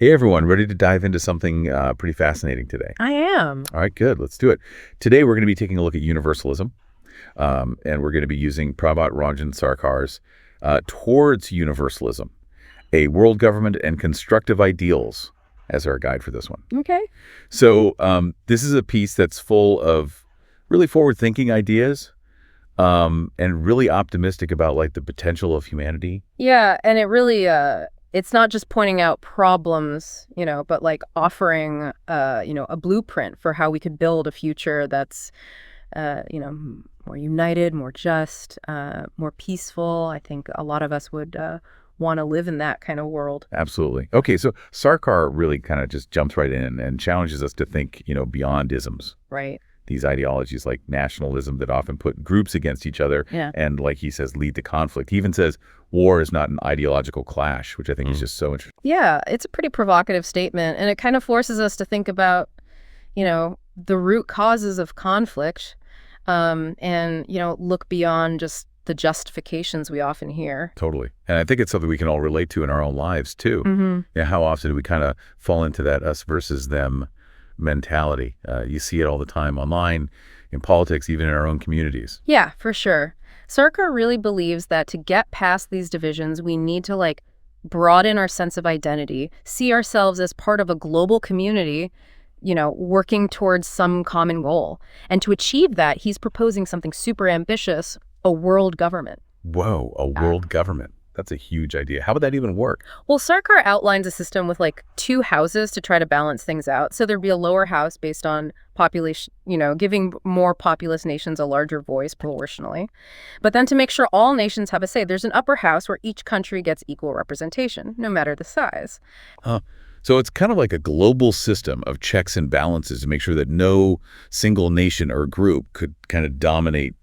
Hey everyone, ready to dive into something pretty fascinating today? I am. All right, good. Let's do it. Today we're going to be taking a look at universalism, and we're going to be using Prabhat Ranjan Sarkar's Towards Universalism, a World Government and Constructive Ideals as our guide for this one. Okay. So this is a piece that's full of really forward-thinking ideas and really optimistic about like the potential of humanity. Yeah, and it really, it's not just pointing out problems, but like offering, a blueprint for how we could build a future that's, more united, more just, more peaceful. I think a lot of us would want to live in that kind of world. Absolutely. Okay, so Sarkar really kind of just jumps right in and challenges us to think, beyond isms. Right. These ideologies like nationalism that often put groups against each other and, like he says, lead to conflict. He even says war is not an ideological clash, which I think is just so interesting. Yeah, it's a pretty provocative statement, and it kind of forces us to think about, the root causes of conflict, and, look beyond just the justifications we often hear. Totally. And I think it's something we can all relate to in our own lives, too. Mm-hmm. Yeah, how often do we kind of fall into that us versus them mentality? You see it all the time online, in politics, even in our own communities. Yeah, for sure. Sarkar really believes that to get past these divisions, we need to broaden our sense of identity, see ourselves as part of a global community, working towards some common goal. And to achieve that, he's proposing something super ambitious, a world government. Whoa, a world government. That's a huge idea. How would that even work? Well, Sarkar outlines a system with two houses to try to balance things out. So there'd be a lower house based on population, giving more populous nations a larger voice proportionally. But then to make sure all nations have a say, there's an upper house where each country gets equal representation, no matter the size. So it's kind of like a global system of checks and balances to make sure that no single nation or group could kind of dominate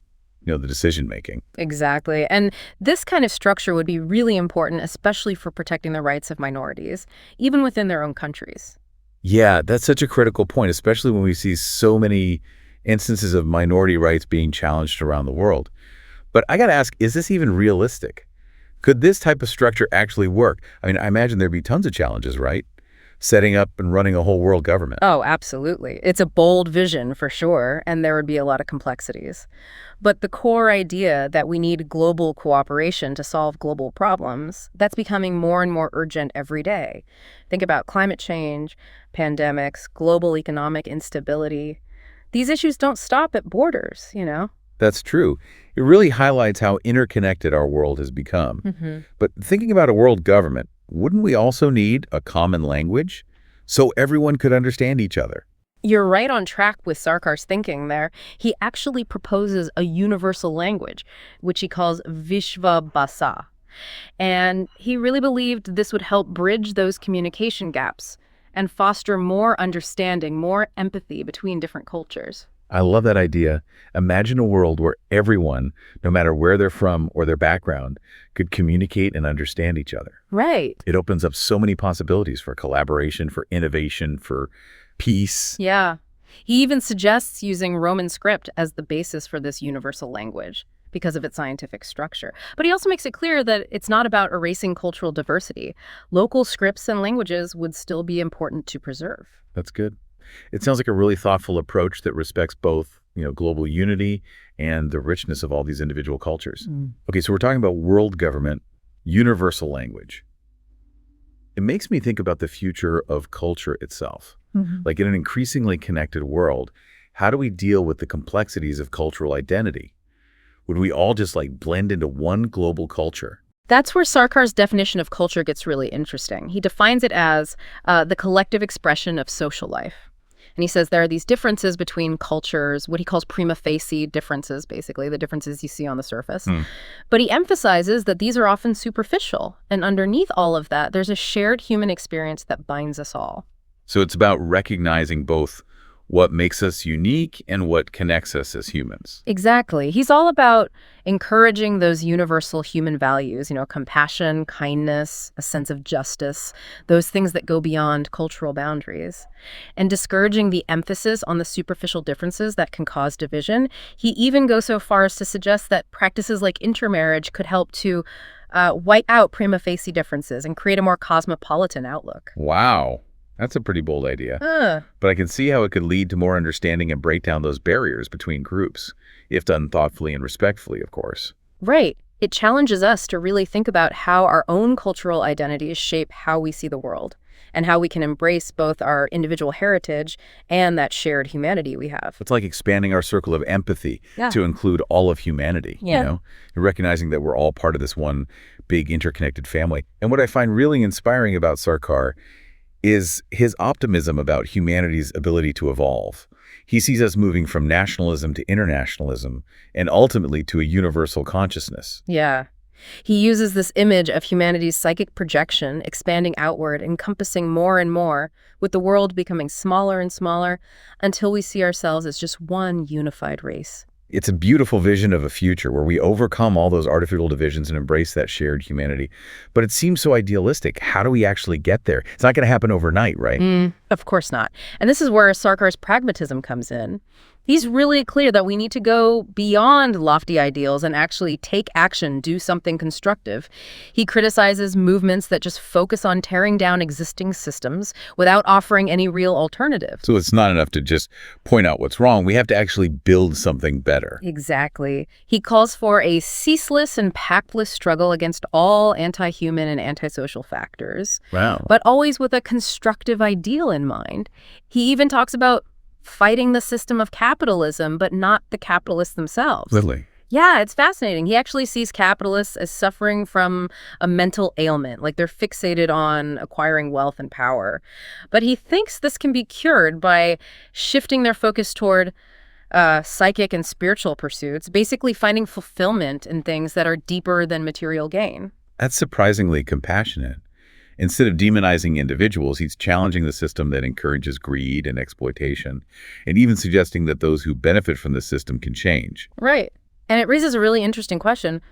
the decision-making. Exactly. And this kind of structure would be really important, especially for protecting the rights of minorities, even within their own countries. Yeah, that's such a critical point, especially when we see so many instances of minority rights being challenged around the world. But I got to ask, is this even realistic? Could this type of structure actually work? I mean, I imagine there'd be tons of challenges, right? Setting up and running a whole world government. Oh, absolutely. It's a bold vision for sure, and there would be a lot of complexities. But the core idea that we need global cooperation to solve global problems, that's becoming more and more urgent every day. Think about climate change, pandemics, global economic instability. These issues don't stop at borders, That's true. It really highlights how interconnected our world has become. Mm-hmm. But thinking about a world government, wouldn't we also need a common language so everyone could understand each other? You're right on track with Sarkar's thinking there. He actually proposes a universal language, which he calls Vishva Bhasa. And he really believed this would help bridge those communication gaps and foster more understanding, more empathy between different cultures. I love that idea. Imagine a world where everyone, no matter where they're from or their background, could communicate and understand each other. Right. It opens up so many possibilities for collaboration, for innovation, for peace. Yeah. He even suggests using Roman script as the basis for this universal language because of its scientific structure. But he also makes it clear that it's not about erasing cultural diversity. Local scripts and languages would still be important to preserve. That's good. It sounds like a really thoughtful approach that respects both, global unity and the richness of all these individual cultures. Okay, so we're talking about world government, universal language. It makes me think about the future of culture itself. Mm-hmm. Like in an increasingly connected world, how do we deal with the complexities of cultural identity? Would we all just blend into one global culture? That's where Sarkar's definition of culture gets really interesting. He defines it as the collective expression of social life. And he says there are these differences between cultures, what he calls prima facie differences, basically, the differences you see on the surface. But he emphasizes that these are often superficial. And underneath all of that, there's a shared human experience that binds us all. So it's about recognizing both what makes us unique and what connects us as humans. Exactly. He's all about encouraging those universal human values, compassion, kindness, a sense of justice, those things that go beyond cultural boundaries, and discouraging the emphasis on the superficial differences that can cause division. He even goes so far as to suggest that practices like intermarriage could help to white out prima facie differences and create a more cosmopolitan outlook. Wow. That's a pretty bold idea. But I can see how it could lead to more understanding and break down those barriers between groups, if done thoughtfully and respectfully, of course. Right. It challenges us to really think about how our own cultural identities shape how we see the world, and how we can embrace both our individual heritage and that shared humanity we have. It's like expanding our circle of empathy Yeah. to include all of humanity, Yeah. you know, and recognizing that we're all part of this one big interconnected family. And what I find really inspiring about Sarkar is his optimism about humanity's ability to evolve. He sees us moving from nationalism to internationalism and ultimately to a universal consciousness. Yeah. He uses this image of humanity's psychic projection expanding outward, encompassing more and more, with the world becoming smaller and smaller until we see ourselves as just one unified race. It's a beautiful vision of a future where we overcome all those artificial divisions and embrace that shared humanity. But it seems so idealistic. How do we actually get there? It's not going to happen overnight, right? Of course not. And this is where Sarkar's pragmatism comes in. He's really clear that we need to go beyond lofty ideals and actually take action, do something constructive. He criticizes movements that just focus on tearing down existing systems without offering any real alternative. So it's not enough to just point out what's wrong. We have to actually build something better. Exactly. He calls for a ceaseless and pactless struggle against all anti-human and antisocial factors, Wow. but always with a constructive ideal in mind. He even talks about fighting the system of capitalism, but not the capitalists themselves. Literally. Yeah, it's fascinating. He actually sees capitalists as suffering from a mental ailment, like they're fixated on acquiring wealth and power. But he thinks this can be cured by shifting their focus toward psychic and spiritual pursuits, basically finding fulfillment in things that are deeper than material gain. That's surprisingly compassionate. Instead of demonizing individuals, he's challenging the system that encourages greed and exploitation, and even suggesting that those who benefit from the system can change. Right. And it raises a really interesting question.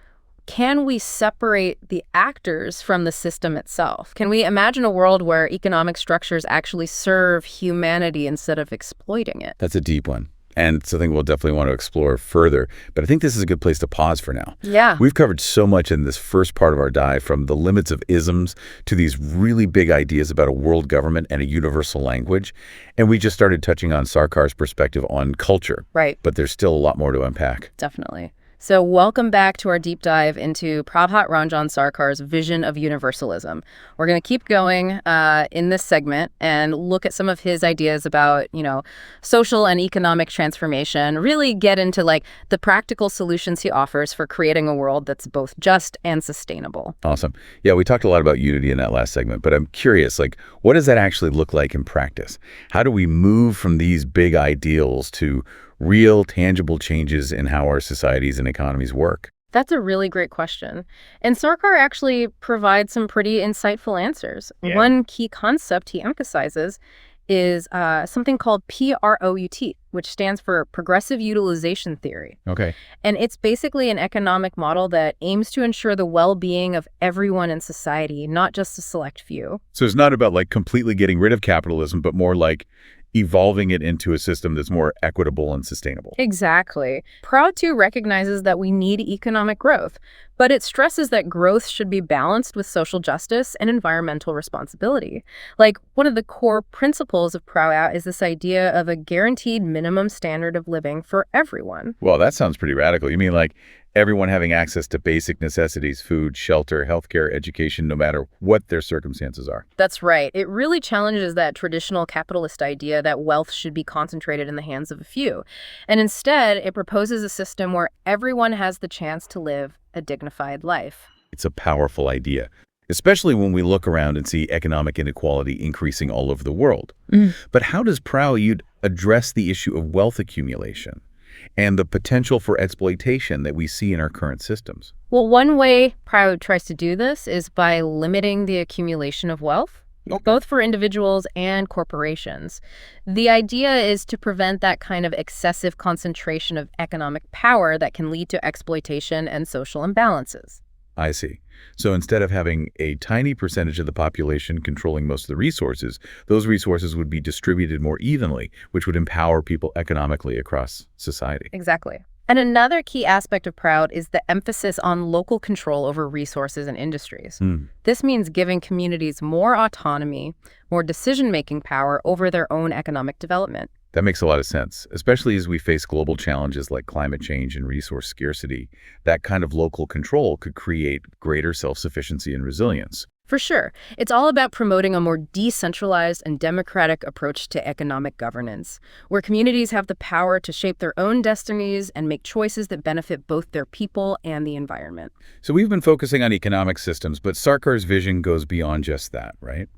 Can we separate the actors from the system itself? Can we imagine a world where economic structures actually serve humanity instead of exploiting it? That's a deep one, and something we'll definitely want to explore further. But I think this is a good place to pause for now. Yeah. We've covered so much in this first part of our dive, from the limits of isms to these really big ideas about a world government and a universal language. And we just started touching on Sarkar's perspective on culture. Right. But there's still a lot more to unpack. Definitely. So welcome back to our deep dive into Prabhat Ranjan Sarkar's vision of universalism. We're going to keep going in this segment and look at some of his ideas about, social and economic transformation, really get into the practical solutions he offers for creating a world that's both just and sustainable. Awesome. Yeah, we talked a lot about unity in that last segment, but I'm curious, what does that actually look like in practice? How do we move from these big ideals to real, tangible changes in how our societies and economies work? That's a really great question. And Sarkar actually provides some pretty insightful answers. Yeah. One key concept he emphasizes is something called PROUT, which stands for Progressive Utilization Theory. Okay. And it's basically an economic model that aims to ensure the well-being of everyone in society, not just a select few. So it's not about completely getting rid of capitalism, but more evolving it into a system that's more equitable and sustainable. Exactly. PROUT-2 recognizes that we need economic growth, but it stresses that growth should be balanced with social justice and environmental responsibility. One of the core principles of PROUT is this idea of a guaranteed minimum standard of living for everyone. Well, that sounds pretty radical. You mean everyone having access to basic necessities, food, shelter, healthcare, education, no matter what their circumstances are? That's right. It really challenges that traditional capitalist idea that wealth should be concentrated in the hands of a few. And instead, it proposes a system where everyone has the chance to live a dignified life. It's a powerful idea, especially when we look around and see economic inequality increasing all over the world. But how does PROUT address the issue of wealth accumulation and the potential for exploitation that we see in our current systems? Well, one way PROUT tries to do this is by limiting the accumulation of wealth, both for individuals and corporations. The idea is to prevent that kind of excessive concentration of economic power that can lead to exploitation and social imbalances. I see. So instead of having a tiny percentage of the population controlling most of the resources, those resources would be distributed more evenly, which would empower people economically across society. Exactly. And another key aspect of PROUT is the emphasis on local control over resources and industries. This means giving communities more autonomy, more decision-making power over their own economic development. That makes a lot of sense, especially as we face global challenges like climate change and resource scarcity. That kind of local control could create greater self-sufficiency and resilience. For sure. It's all about promoting a more decentralized and democratic approach to economic governance, where communities have the power to shape their own destinies and make choices that benefit both their people and the environment. So we've been focusing on economic systems, but Sarkar's vision goes beyond just that, right?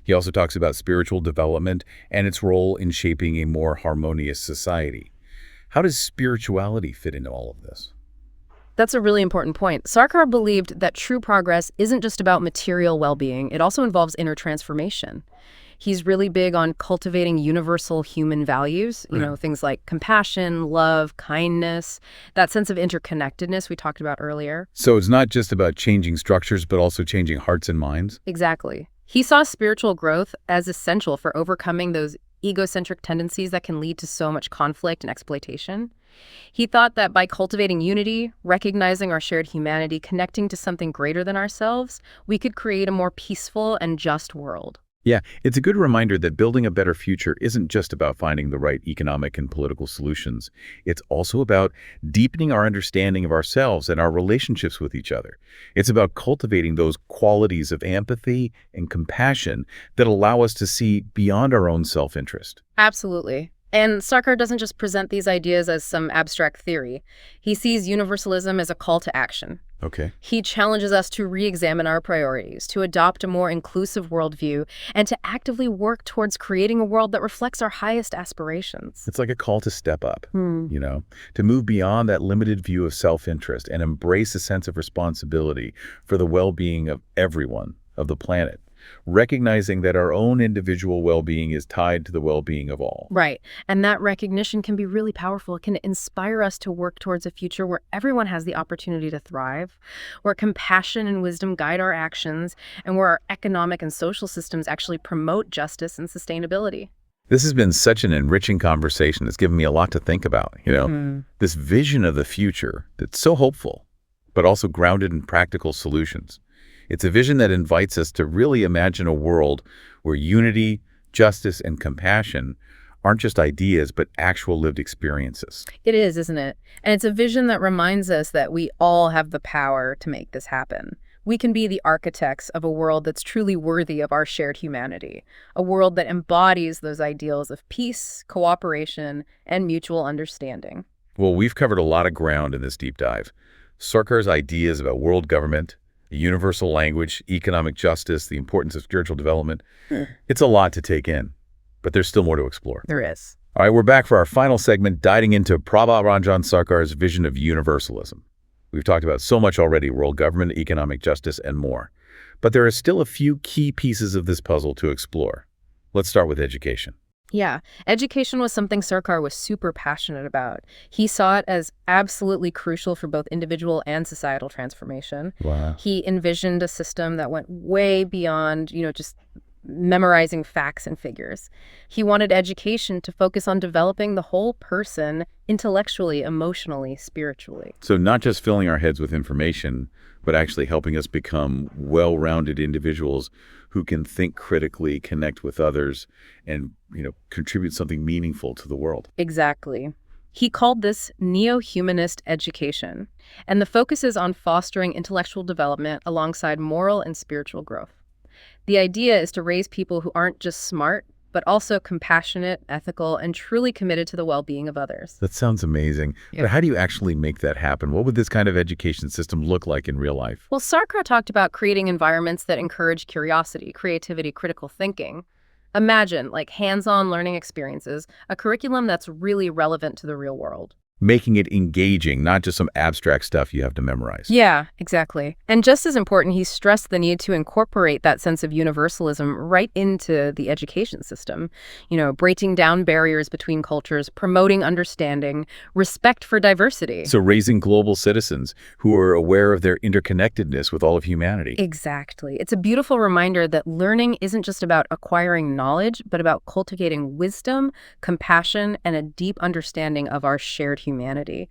He also talks about spiritual development and its role in shaping a more harmonious society. How does spirituality fit into all of this? That's a really important point. Sarkar believed that true progress isn't just about material well-being, it also involves inner transformation. He's really big on cultivating universal human values, things like compassion, love, kindness, that sense of interconnectedness we talked about earlier. So it's not just about changing structures, but also changing hearts and minds? Exactly. He saw spiritual growth as essential for overcoming those egocentric tendencies that can lead to so much conflict and exploitation. He thought that by cultivating unity, recognizing our shared humanity, connecting to something greater than ourselves, we could create a more peaceful and just world. Yeah, it's a good reminder that building a better future isn't just about finding the right economic and political solutions. It's also about deepening our understanding of ourselves and our relationships with each other. It's about cultivating those qualities of empathy and compassion that allow us to see beyond our own self-interest. Absolutely. And Sarkar doesn't just present these ideas as some abstract theory. He sees universalism as a call to action. Okay. He challenges us to re-examine our priorities, to adopt a more inclusive worldview, and to actively work towards creating a world that reflects our highest aspirations. It's like a call to step up, to move beyond that limited view of self-interest and embrace a sense of responsibility for the well-being of everyone, of the planet, recognizing that our own individual well-being is tied to the well-being of all. Right. And that recognition can be really powerful. It can inspire us to work towards a future where everyone has the opportunity to thrive, where compassion and wisdom guide our actions, and where our economic and social systems actually promote justice and sustainability. This has been such an enriching conversation. It's given me a lot to think about, this vision of the future that's so hopeful, but also grounded in practical solutions. It's a vision that invites us to really imagine a world where unity, justice, and compassion aren't just ideas, but actual lived experiences. It is, isn't it? And it's a vision that reminds us that we all have the power to make this happen. We can be the architects of a world that's truly worthy of our shared humanity, a world that embodies those ideals of peace, cooperation, and mutual understanding. Well, we've covered a lot of ground in this deep dive. Sarkar's ideas about world government, a universal language, economic justice, the importance of spiritual development. It's a lot to take in, but there's still more to explore. There is. All right, we're back for our final segment, diving into Prabhat Ranjan Sarkar's vision of universalism. We've talked about so much already: world government, economic justice, and more. But there are still a few key pieces of this puzzle to explore. Let's start with education. Yeah, education was something Sarkar was super passionate about. He saw it as absolutely crucial for both individual and societal transformation. Wow. He envisioned a system that went way beyond, just memorizing facts and figures. He wanted education to focus on developing the whole person intellectually, emotionally, spiritually. So not just filling our heads with information, but actually helping us become well-rounded individuals who can think critically, connect with others, and contribute something meaningful to the world. Exactly. He called this neo-humanist education, and the focus is on fostering intellectual development alongside moral and spiritual growth. The idea is to raise people who aren't just smart, but also compassionate, ethical, and truly committed to the well-being of others. That sounds amazing. Yeah. But how do you actually make that happen? What would this kind of education system look like in real life? Well, Sarkar talked about creating environments that encourage curiosity, creativity, critical thinking. Imagine, like hands-on learning experiences, a curriculum that's really relevant to the real world. Making it engaging, not just some abstract stuff you have to memorize. Yeah, exactly. And just as important, he stressed the need to incorporate that sense of universalism right into the education system. Breaking down barriers between cultures, promoting understanding, respect for diversity. So raising global citizens who are aware of their interconnectedness with all of humanity. Exactly. It's a beautiful reminder that learning isn't just about acquiring knowledge, but about cultivating wisdom, compassion, and a deep understanding of our shared humanity.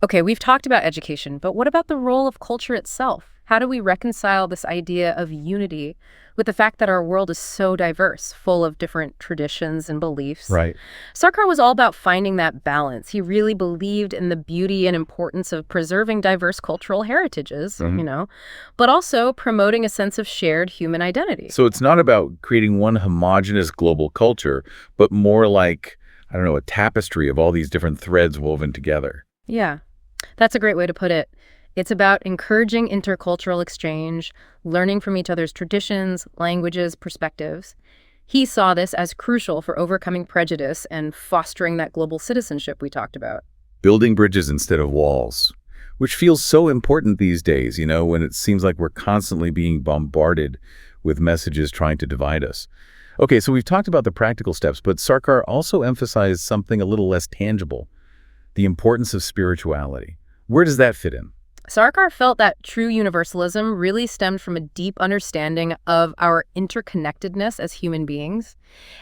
Okay, we've talked about education, but what about the role of culture itself? How do we reconcile this idea of unity with the fact that our world is so diverse, full of different traditions and beliefs? Right. Sarkar was all about finding that balance. He really believed in the beauty and importance of preserving diverse cultural heritages, but also promoting a sense of shared human identity. So it's not about creating one homogeneous global culture, but more like, I don't know, a tapestry of all these different threads woven together. Yeah, that's a great way to put it. It's about encouraging intercultural exchange, learning from each other's traditions, languages, perspectives. He saw this as crucial for overcoming prejudice and fostering that global citizenship we talked about. Building bridges instead of walls, which feels so important these days, when it seems like we're constantly being bombarded with messages trying to divide us. Okay, so we've talked about the practical steps, but Sarkar also emphasized something a little less tangible, the importance of spirituality. Where does that fit in? Sarkar felt that true universalism really stemmed from a deep understanding of our interconnectedness as human beings,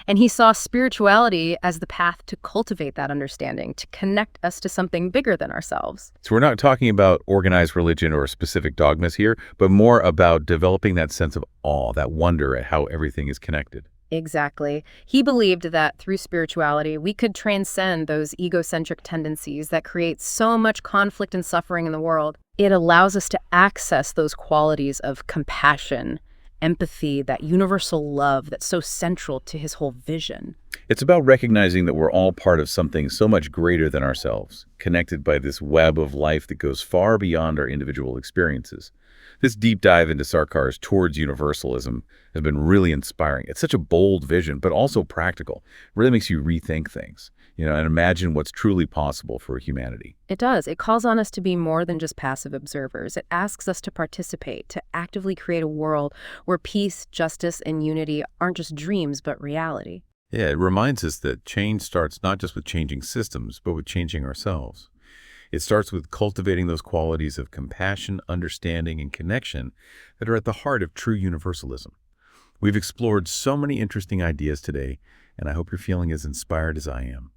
and he saw spirituality as the path to cultivate that understanding, to connect us to something bigger than ourselves. So we're not talking about organized religion or specific dogmas here, but more about developing that sense of awe, that wonder at how everything is connected. Exactly. He believed that through spirituality, we could transcend those egocentric tendencies that create so much conflict and suffering in the world. It allows us to access those qualities of compassion, empathy, that universal love that's so central to his whole vision. It's about recognizing that we're all part of something so much greater than ourselves, connected by this web of life that goes far beyond our individual experiences. This deep dive into Sarkar's towards universalism has been really inspiring. It's such a bold vision, but also practical. It really makes you rethink things, and imagine what's truly possible for humanity. It does. It calls on us to be more than just passive observers. It asks us to participate, to actively create a world where peace, justice, and unity aren't just dreams, but reality. Yeah, it reminds us that change starts not just with changing systems, but with changing ourselves. It starts with cultivating those qualities of compassion, understanding, and connection that are at the heart of true universalism. We've explored so many interesting ideas today, and I hope you're feeling as inspired as I am.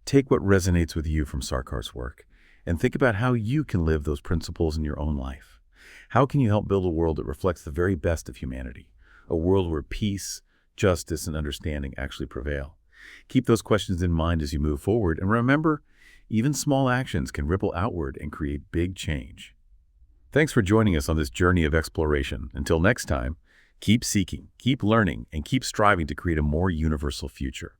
Take what resonates with you from Sarkar's work, and think about how you can live those principles in your own life. How can you help build a world that reflects the very best of humanity? A world where peace, justice, and understanding actually prevail. Keep those questions in mind as you move forward, and remember, even small actions can ripple outward and create big change. Thanks for joining us on this journey of exploration. Until next time, keep seeking, keep learning, and keep striving to create a more universal future.